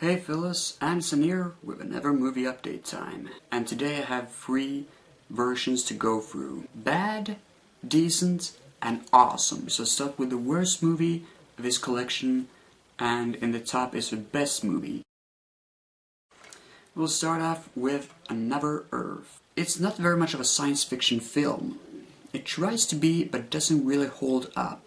Hey Phyllis, Anderson here with another movie update time. And today I have 3 versions to go through. Bad, decent, and awesome. So start with the worst movie of this collection, and in the top is the best movie. We'll start off with Another Earth. It's not very much of a science fiction film. It tries to be, but doesn't really hold up.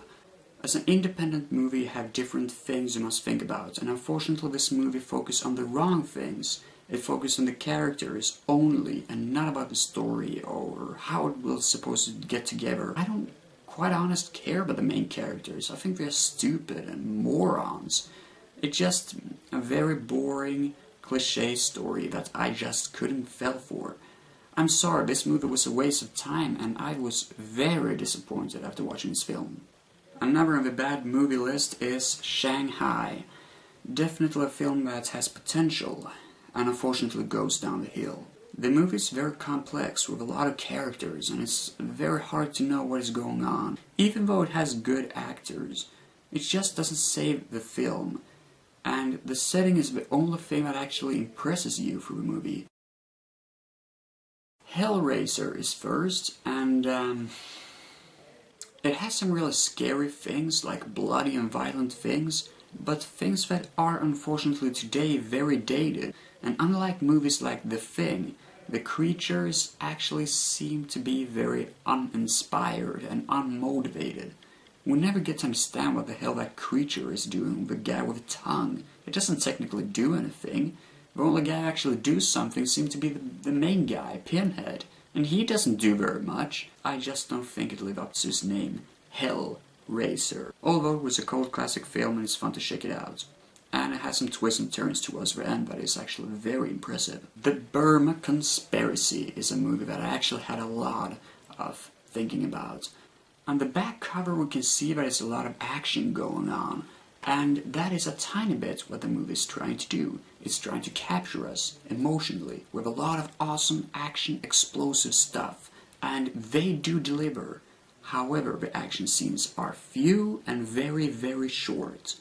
As an independent movie, you have different things you must think about, and unfortunately this movie focused on the wrong things. It focused on the characters only, and not about the story or how it was supposed to get together. I don't, quite honest, care about the main characters. I think they're stupid and morons. It's just a very boring, cliché story that I just couldn't fell for. I'm sorry, this movie was a waste of time, and I was very disappointed after watching this film. Another on the bad movie list is Shanghai. Definitely a film that has potential, and unfortunately goes down the hill. The movie is very complex with a lot of characters, and it's very hard to know what is going on. Even though it has good actors, it just doesn't save the film. And the setting is the only thing that actually impresses you through the movie. Hellraiser is first, and it has some really scary things, like bloody and violent things, but things that are unfortunately today very dated. And unlike movies like The Thing, the creatures actually seem to be very uninspired and unmotivated. We never get to understand what the hell that creature is doing, the guy with a tongue. It doesn't technically do anything. The only guy who actually does something seems to be the main guy, Pinhead. And he doesn't do very much. I just don't think it lived up to his name, Hellraiser. Although it was a cult classic film and it's fun to check it out. And it has some twists and turns towards the end that is actually very impressive. The Burma Conspiracy is a movie that I actually had a lot of thinking about. On the back cover we can see that there's a lot of action going on. And that is a tiny bit what the movie is trying to do. It's trying to capture us emotionally with a lot of awesome action, explosive stuff. And they do deliver. However, the action scenes are few and very, very short.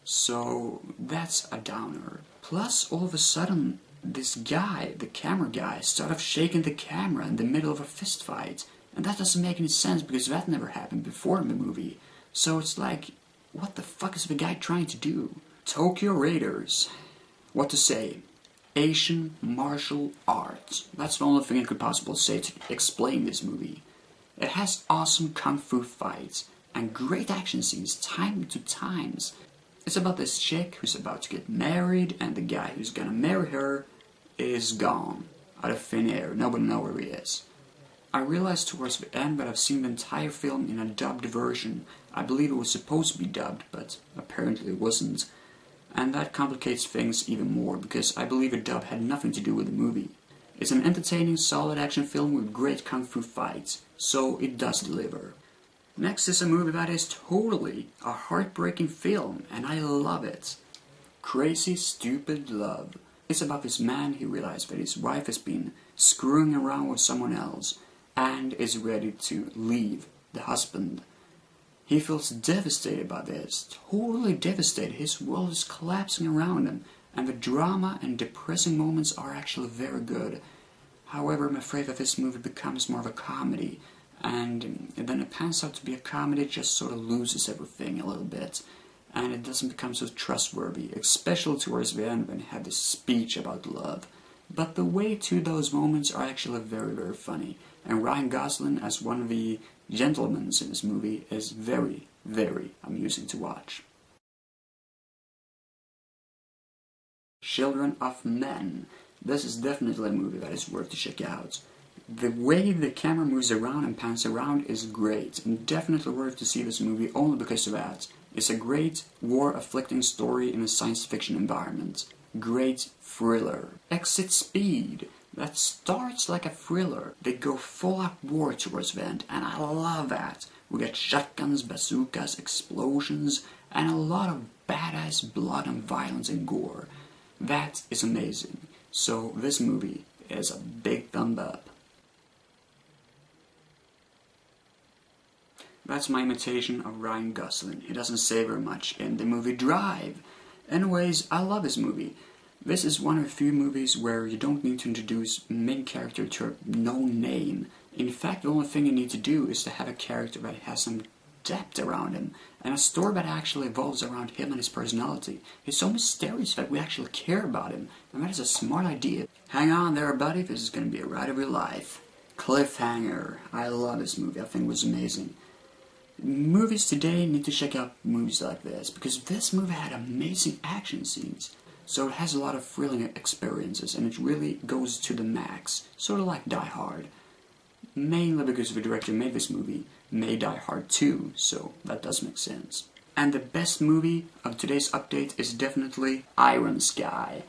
So that's a downer. Plus, all of a sudden, this guy, the camera guy, started shaking the camera in the middle of a fist fight. And that doesn't make any sense because that never happened before in the movie. So it's like, what the fuck is the guy trying to do? Tokyo Raiders. What to say? Asian martial arts. That's the only thing I could possibly say to explain this movie. It has awesome kung fu fights and great action scenes time to times. It's about this chick who's about to get married, and the guy who's gonna marry her is gone. Out of thin air. Nobody knows where he is. I realized towards the end that I've seen the entire film in a dubbed version. I believe it was supposed to be dubbed, but apparently it wasn't. And that complicates things even more, because I believe a dub had nothing to do with the movie. It's an entertaining, solid action film with great kung fu fights, so it does deliver. Next is a movie that is totally a heartbreaking film, and I love it. Crazy Stupid Love. It's about this man who realized that his wife has been screwing around with someone else, and is ready to leave the husband. He feels devastated by this, totally devastated. His world is collapsing around him, and the drama and depressing moments are actually very good. However, I'm afraid that this movie becomes more of a comedy, and then it pans out to be a comedy, it just sort of loses everything a little bit, and it doesn't become so trustworthy, especially towards the end when he had this speech about love. But the way to those moments are actually very, very funny. And Ryan Gosling as one of the gentlemen in this movie is very, very amusing to watch. Children of Men. This is definitely a movie that is worth to check out. The way the camera moves around and pans around is great, and definitely worth to see this movie only because of that. It's a great war-afflicting story in a science fiction environment. Great thriller. Exit Speed. That starts like a thriller. They go full-out war towards the end, and I love that. We get shotguns, bazookas, explosions, and a lot of badass blood and violence and gore. That is amazing. So this movie is a big thumb up. That's my imitation of Ryan Gosling. He doesn't say very much in the movie Drive. Anyways, I love this movie. This is one of the few movies where you don't need to introduce main character to a known name. In fact, the only thing you need to do is to have a character that has some depth around him, and a story that actually evolves around him and his personality. He's so mysterious that we actually care about him, and that is a smart idea. Hang on there, buddy, this is going to be a ride of your life. Cliffhanger. I love this movie. I think it was amazing. Movies today need to check out movies like this, because this movie had amazing action scenes. So it has a lot of thrilling experiences, and it really goes to the max, sort of like Die Hard. Mainly because the director made this movie, made Die Hard 2, so that does make sense. And the best movie of today's update is definitely Iron Sky.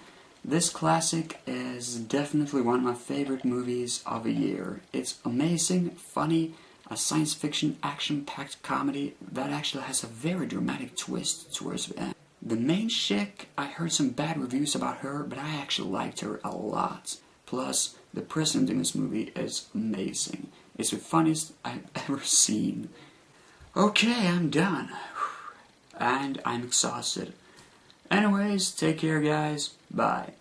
This classic is definitely one of my favorite movies of the year. It's amazing, funny, a science fiction action-packed comedy that actually has a very dramatic twist towards the end. The main chick, I heard some bad reviews about her, but I actually liked her a lot. Plus, the president in this movie is amazing. It's the funniest I've ever seen. Okay, I'm done. And I'm exhausted. Anyways, take care guys. Bye.